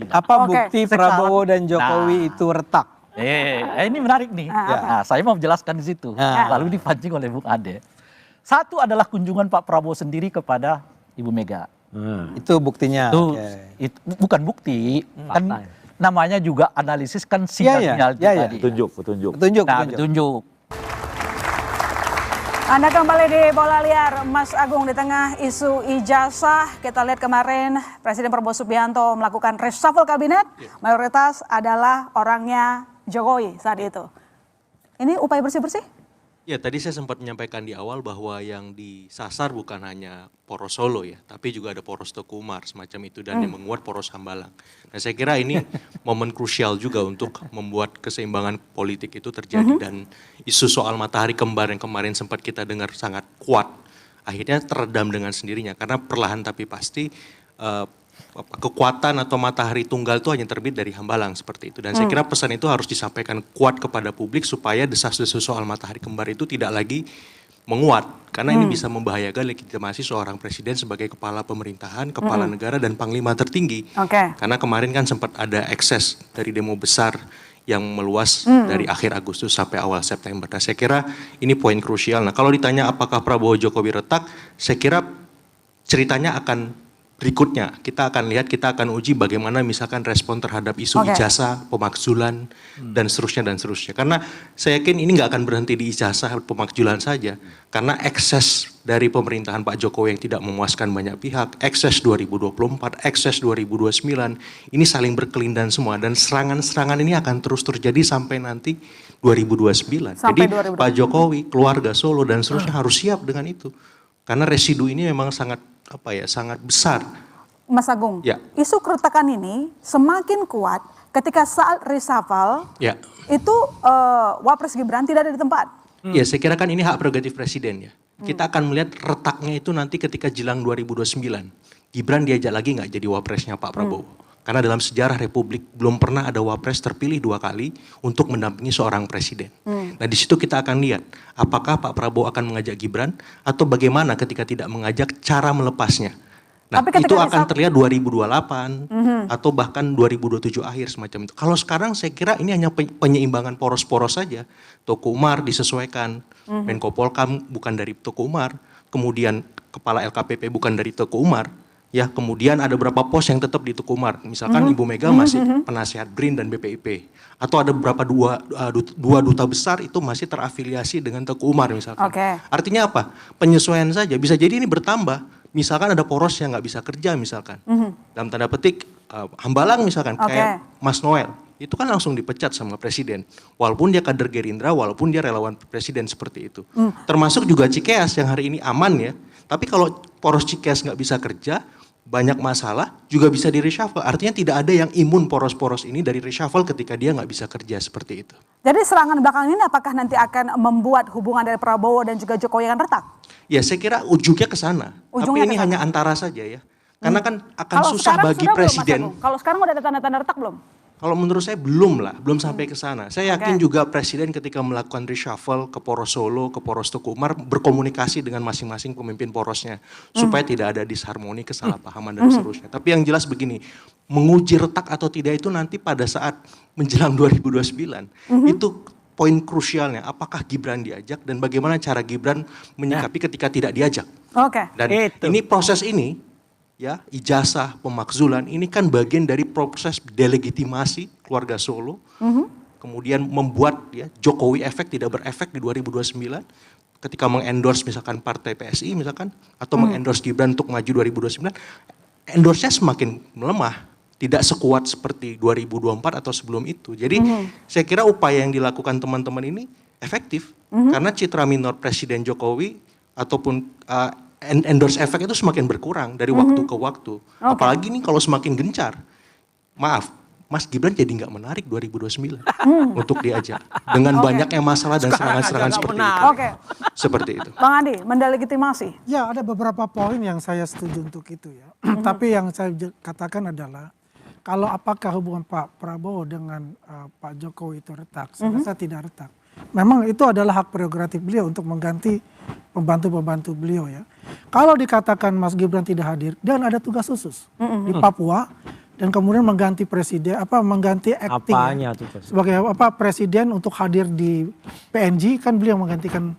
tidak. Apa bukti Prabowo dan Jokowi itu retak? Ini menarik nih. Nah, saya mau menjelaskan di situ. Lalu dipancing oleh Bung Ade. Satu adalah kunjungan Pak Prabowo sendiri kepada Ibu Mega. Itu buktinya. Itu bukan bukti, kan namanya juga analisis kan sinyal tadi. Petunjuk. Petunjuk. Anda kembali di Bola Liar, Mas Agung. Di tengah isu ijazah, kita lihat kemarin Presiden Prabowo Subianto melakukan reshuffle kabinet, mayoritas adalah orangnya Jokowi saat itu. Ini upaya bersih-bersih? Ya, tadi saya sempat menyampaikan di awal bahwa yang disasar bukan hanya poros Solo ya, tapi juga ada poros Teguh Umar semacam itu, dan yang menguat poros Hambalang. Nah, saya kira ini momen krusial juga untuk membuat keseimbangan politik itu terjadi, dan isu soal matahari kembar yang kemarin sempat kita dengar sangat kuat, akhirnya teredam dengan sendirinya, karena perlahan tapi pasti kekuatan atau matahari tunggal itu hanya terbit dari Hambalang seperti itu. Dan saya kira pesan itu harus disampaikan kuat kepada publik supaya desas-desus soal matahari kembar itu tidak lagi menguat. Karena ini bisa membahayakan legitimasi seorang presiden sebagai kepala pemerintahan, kepala negara, dan panglima tertinggi. Karena kemarin kan sempat ada ekses dari demo besar yang meluas dari akhir Agustus sampai awal September. Nah, saya kira ini poin krusial. Nah, kalau ditanya apakah Prabowo Jokowi retak, saya kira ceritanya akan berikutnya. Kita akan lihat, kita akan uji bagaimana misalkan respon terhadap isu ijazah, pemakzulan, dan seterusnya. Karena saya yakin ini nggak akan berhenti di ijazah, pemakzulan saja. Karena ekses dari pemerintahan Pak Jokowi yang tidak memuaskan banyak pihak, ekses 2024, ekses 2029, ini saling berkelindan semua. Dan serangan-serangan ini akan terus terjadi sampai nanti 2029. Jadi Pak Jokowi, keluarga Solo, dan seterusnya harus siap dengan itu. Karena residu ini memang sangat sangat besar. Mas Agung, isu keretakan ini semakin kuat ketika saat reshuffle itu Wapres Gibran tidak ada di tempat. Ya, saya kira kan ini hak prerogatif presiden ya. Kita akan melihat retaknya itu nanti ketika jelang 2029. Gibran diajak lagi nggak jadi wapresnya Pak Prabowo? Karena dalam sejarah Republik belum pernah ada wapres terpilih 2 kali untuk mendampingi seorang presiden. Nah, di situ kita akan lihat apakah Pak Prabowo akan mengajak Gibran atau bagaimana ketika tidak mengajak, cara melepasnya. Nah, itu akan terlihat 2028 atau bahkan 2027 akhir semacam itu. Kalau sekarang saya kira ini hanya penyeimbangan poros-poros saja. Teguh Umar disesuaikan, Menko Polkam bukan dari Teguh Umar, kemudian Kepala LKPP bukan dari Teguh Umar. Ya, kemudian ada beberapa pos yang tetap di Teguh Umar. Misalkan Ibu Mega masih penasihat BRIN dan BPIP. Atau ada beberapa dua duta besar itu masih terafiliasi dengan Teguh Umar misalkan. Artinya apa? Penyesuaian saja. Bisa jadi ini bertambah. Misalkan ada poros yang nggak bisa kerja misalkan. Dalam tanda petik, Hambalang misalkan, kayak Mas Noel. Itu kan langsung dipecat sama presiden. Walaupun dia kader Gerindra, walaupun dia relawan presiden seperti itu. Termasuk juga Cikeas yang hari ini aman ya. Tapi kalau poros Cikeas nggak bisa kerja, banyak masalah, juga bisa di reshuffle. Artinya tidak ada yang imun poros-poros ini dari reshuffle ketika dia nggak bisa kerja seperti itu. Jadi serangan belakang ini apakah nanti akan membuat hubungan dari Prabowo dan juga Jokowi akan retak? Ya, saya kira ujungnya ke sana. Tapi ini hanya antara saja ya. Karena kan akan susah bagi presiden. Kalau sekarang udah ada tanda-tanda retak belum? Kalau menurut saya belum sampai ke sana. Saya yakin juga presiden ketika melakukan reshuffle ke poros Solo, ke poros Teguh Umar, berkomunikasi dengan masing-masing pemimpin porosnya. Supaya tidak ada disharmoni, kesalahpahaman, dan seterusnya. Tapi yang jelas begini, menguji retak atau tidak itu nanti pada saat menjelang 2029, itu poin krusialnya. Apakah Gibran diajak dan bagaimana cara Gibran menyikapi ketika tidak diajak. Dan ini proses ini, ya, ijazah, pemakzulan, ini kan bagian dari proses delegitimasi keluarga Solo, kemudian membuat ya Jokowi efek tidak berefek di 2029, ketika mengendorse misalkan partai PSI misalkan, atau mengendorse Gibran untuk maju 2029, endorse-nya semakin melemah, tidak sekuat seperti 2024 atau sebelum itu. Jadi saya kira upaya yang dilakukan teman-teman ini efektif, karena citra minor Presiden Jokowi ataupun endorse efek itu semakin berkurang dari waktu ke waktu. Apalagi nih kalau semakin gencar. Maaf, Mas Gibran jadi nggak menarik 2029 untuk diajak. Dengan banyaknya masalah dan serangan-serangan seperti itu. Seperti itu. Bang Andi, mendelegitimasi? Ya, ada beberapa poin yang saya setuju untuk itu ya. Tapi yang saya katakan adalah, kalau apakah hubungan Pak Prabowo dengan Pak Jokowi itu retak, saya rasa tidak retak. Memang itu adalah hak prerogatif beliau untuk mengganti pembantu-pembantu beliau ya. Kalau dikatakan Mas Gibran tidak hadir, dan ada tugas khusus di Papua, dan kemudian mengganti presiden, mengganti acting Apanya ya, tuh? sebagai presiden untuk hadir di PNJ, kan beliau menggantikan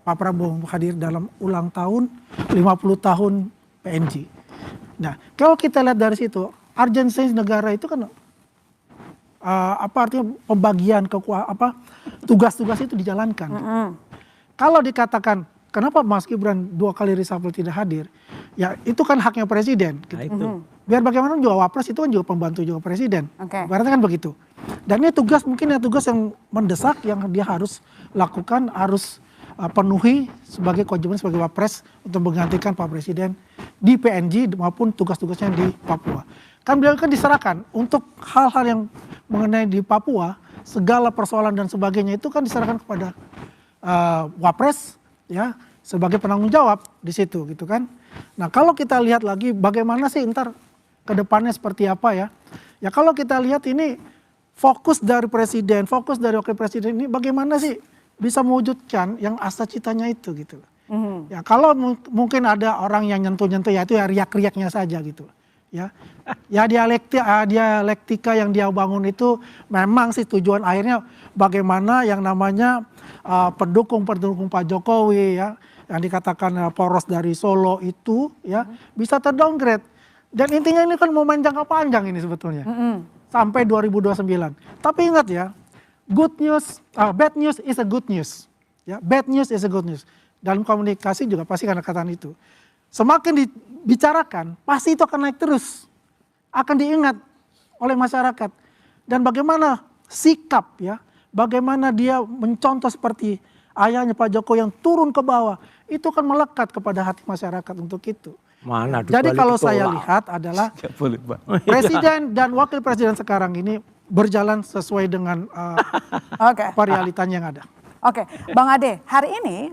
Pak Prabowo untuk hadir dalam ulang tahun 50 tahun PNJ. Nah, kalau kita lihat dari situ, urgensi negara itu kan artinya pembagian tugas-tugas itu dijalankan. Kalau dikatakan kenapa Mas Gibran 2 kali reshuffle tidak hadir, ya itu kan haknya presiden. Gitu. Nah, itu. Biar bagaimana juga wapres itu kan juga pembantu juga presiden. Berarti kan begitu. Dan ini tugas yang mendesak yang dia harus lakukan, harus penuhi sebagai kewajiban sebagai wapres untuk menggantikan Pak Presiden di PNJ maupun tugas-tugasnya di Papua. Kan beliau kan diserahkan untuk hal-hal yang mengenai di Papua, segala persoalan dan sebagainya itu kan diserahkan kepada wapres ya sebagai penanggung jawab di situ gitu kan. Nah, kalau kita lihat lagi bagaimana sih ntar ke depannya seperti apa ya. Ya kalau kita lihat ini fokus dari presiden, fokus dari wakil presiden ini bagaimana sih bisa mewujudkan yang asa citanya itu gitu. Ya kalau mungkin ada orang yang nyentuh-nyentuh ya itu ya riak-riaknya saja gitu. Ya dialektika yang dia bangun itu memang sih tujuan akhirnya bagaimana yang namanya pendukung Pak Jokowi ya yang dikatakan poros dari Solo itu ya bisa terdowngrade. Dan intinya ini kan momen jangka panjang ini sebetulnya sampai 2029. Tapi ingat ya, bad news is a good news. Ya, bad news is a good news. Dalam komunikasi juga pasti akan katakan itu. Semakin dibicarakan, pasti itu akan naik terus. Akan diingat oleh masyarakat. Dan bagaimana sikap ya, bagaimana dia mencontoh seperti ayahnya Pak Jokowi yang turun ke bawah, itu akan melekat kepada hati masyarakat untuk itu. Mana? Jadi kalau saya lihat adalah presiden dan wakil presiden sekarang ini berjalan sesuai dengan realitanya yang ada. Oke, Bang Ade, hari ini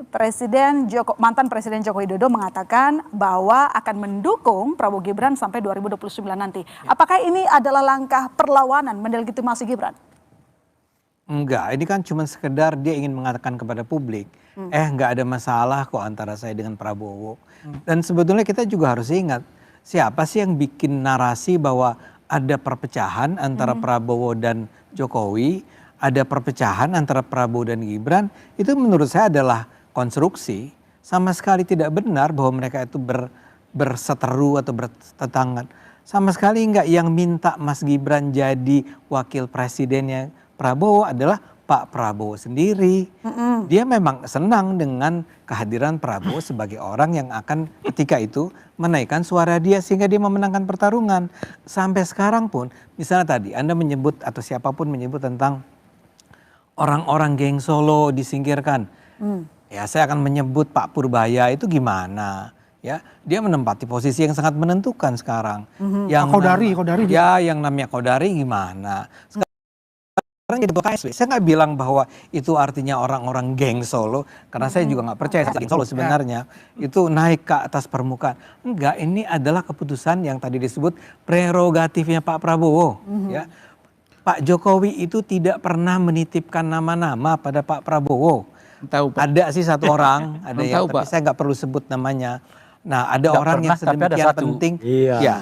mantan Presiden Joko Widodo mengatakan bahwa akan mendukung Prabowo Gibran sampai 2029 nanti. Apakah ini adalah langkah perlawanan mendelegitimasi Gibran? Enggak, ini kan cuma sekedar dia ingin mengatakan kepada publik, enggak ada masalah kok antara saya dengan Prabowo. Dan sebetulnya kita juga harus ingat, siapa sih yang bikin narasi bahwa ada perpecahan antara Prabowo dan Jokowi, ada perpecahan antara Prabowo dan Gibran, itu menurut saya adalah konstruksi. Sama sekali tidak benar bahwa mereka itu berseteru atau bertetanggan. Sama sekali enggak, yang minta Mas Gibran jadi wakil presidennya Prabowo adalah Pak Prabowo sendiri. Dia memang senang dengan kehadiran Prabowo sebagai orang yang akan ketika itu menaikkan suara dia sehingga dia memenangkan pertarungan. Sampai sekarang pun, misalnya tadi Anda menyebut atau siapapun menyebut tentang orang-orang geng Solo disingkirkan. Ya saya akan menyebut Pak Purbaya itu gimana? Ya, dia menempati posisi yang sangat menentukan sekarang. Yang Kodari. Ya, yang namanya Kodari gimana? Sekarang jadi KSW, saya nggak bilang bahwa itu artinya orang-orang geng Solo, karena saya juga nggak percaya geng Solo sebenarnya itu naik ke atas permukaan. Enggak, ini adalah keputusan yang tadi disebut prerogatifnya Pak Prabowo. Ya, Pak Jokowi itu tidak pernah menitipkan nama-nama pada Pak Prabowo. Tahu, Pak. Ada sih satu orang, ada yang tapi saya nggak perlu sebut namanya. Nah, ada gak orang yang sedemikian penting. Iya. Ya.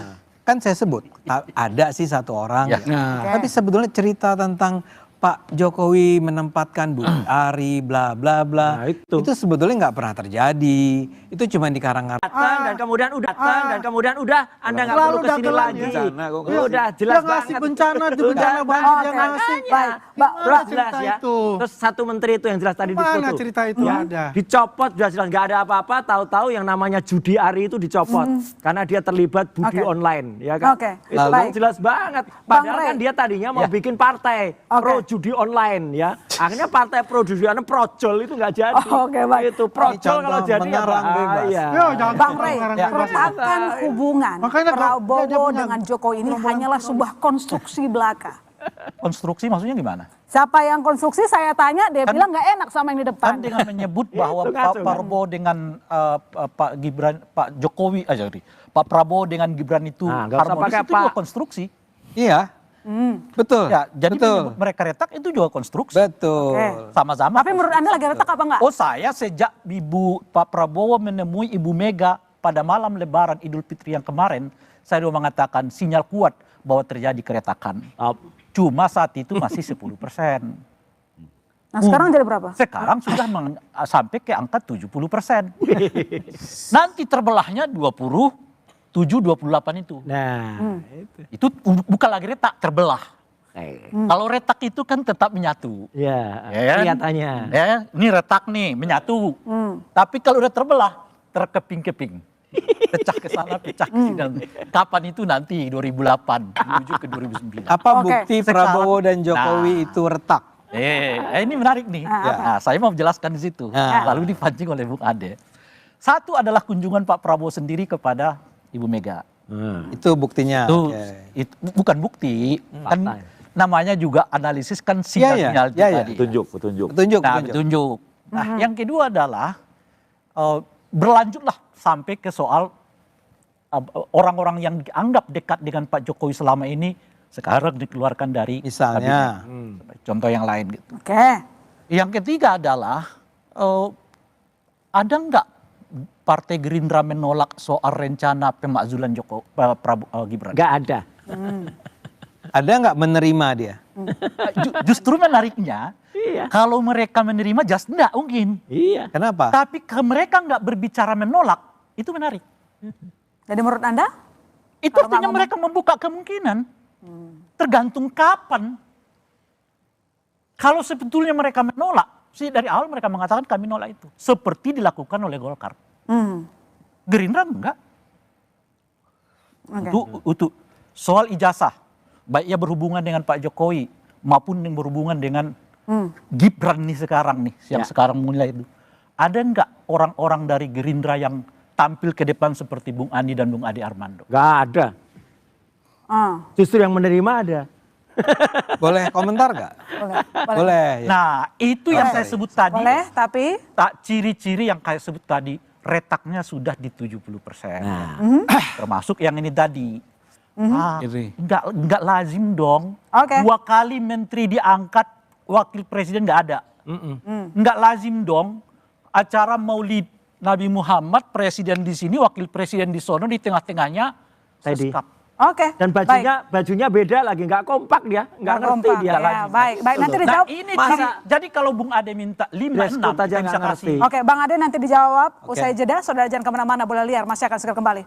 Kan saya sebut, ada sih satu orang. Ya. Tapi sebetulnya cerita tentang Pak Jokowi menempatkan Bu Ari, bla bla bla, itu sebetulnya nggak pernah terjadi. Itu cuma di karangan. Dan kemudian udah, Anda nggak perlu kesini lagi. Udah jelas banget. Bencana banyak yang ngasih. Jelas ya. Terus satu menteri itu yang jelas tadi Mana difoto. cerita itu ada? Dicopot jelas nggak ada apa-apa. Tahu-tahu yang namanya judi Ari itu dicopot karena dia terlibat budi online, ya kan? Itu jelas banget. Padahal kan dia tadinya mau bikin partai pro judi online, ya. Akhirnya partai pro judi online projol itu nggak jadi. Itu projol kalau jadi ya Bang Rey, keretakan hubungan Prabowo dengan Jokowi ini hanyalah sebuah konstruksi belaka. Konstruksi maksudnya gimana? Siapa yang konstruksi saya tanya, dia bilang nggak enak sama yang di depan. Kan dengan menyebut bahwa Pak Prabowo dengan Pak Prabowo dengan Gibran itu harmonis, itu juga konstruksi. Iya. Betul. Ya, jadi menyebut mereka retak itu juga konstruksi. Betul. Sama-sama. Tapi menurut Anda lagi retak apa enggak? Oh, saya sejak Pak Prabowo menemui Ibu Mega pada malam Lebaran Idul Fitri yang kemarin, saya sudah mengatakan sinyal kuat bahwa terjadi keretakan. Cuma saat itu masih 10%. Nah sekarang jadi berapa? Sekarang sudah sampai ke angka 70%. Nanti terbelahnya 27-28 itu. Nah, itu bukan lagi retak, terbelah. Kalau retak itu kan tetap menyatu. ya, kan? kelihatannya. Ya, ini retak nih, menyatu. Tapi kalau udah terbelah, terkeping-keping. Pecah ke sana, pecah ke sini. Kapan itu nanti 2008 menuju ke 2009. Apa bukti Prabowo dan Jokowi itu retak? Ini menarik nih. Nah, saya mau menjelaskan di situ. Lalu dipancing oleh Bung Ade. Satu adalah kunjungan Pak Prabowo sendiri kepada Ibu Mega. Itu buktinya. Itu bukan bukti, kan namanya juga analisis kan sinyal tadi. Petunjuk. Nah, yang kedua adalah berlanjutlah sampai ke soal orang-orang yang dianggap dekat dengan Pak Jokowi selama ini sekarang dikeluarkan dari misalnya contoh yang lain gitu. Oke. Yang ketiga adalah ada nggak Partai Gerindra menolak soal rencana pemakzulan Gibran? Nggak ada. Ada nggak menerima dia? Justru menariknya, kalau mereka menerima just nggak mungkin. Iya. Kenapa? Tapi mereka nggak berbicara menolak, itu menarik. Jadi menurut Anda? Itu artinya mereka membuka kemungkinan. Tergantung kapan. Kalau sebetulnya mereka menolak, sih dari awal mereka mengatakan kami nolak itu. Seperti dilakukan oleh Golkar. Gerindra enggak. Untuk soal ijazah, baik ia berhubungan dengan Pak Jokowi maupun yang berhubungan dengan Gibran nih sekarang nih, yang sekarang mulai itu. Ada enggak orang-orang dari Gerindra yang tampil ke depan seperti Bung Andi dan Bung Ade Armando? Nggak ada. Justru yang menerima ada. Boleh komentar nggak? Boleh. Ya. Nah, itu yang saya sebut tadi. Boleh, tapi ciri-ciri yang saya sebut tadi, retaknya sudah di 70%. Termasuk yang ini tadi. Enggak lazim dong. 2 kali menteri diangkat, wakil presiden nggak ada. Enggak lazim dong acara Maulid Nabi Muhammad, presiden di sini, wakil presiden di sono, di tengah-tengahnya seskap. Dan bajunya beda lagi, nggak kompak dia, nggak ngerti kompak, dia. Ya, baik, nanti dijawab. Jadi kalau Bung Ade minta 5-6, aja nggak ngerti. Bang Ade nanti dijawab. Usai jeda, saudara jangan kemana-mana, boleh liar, masih akan segera kembali.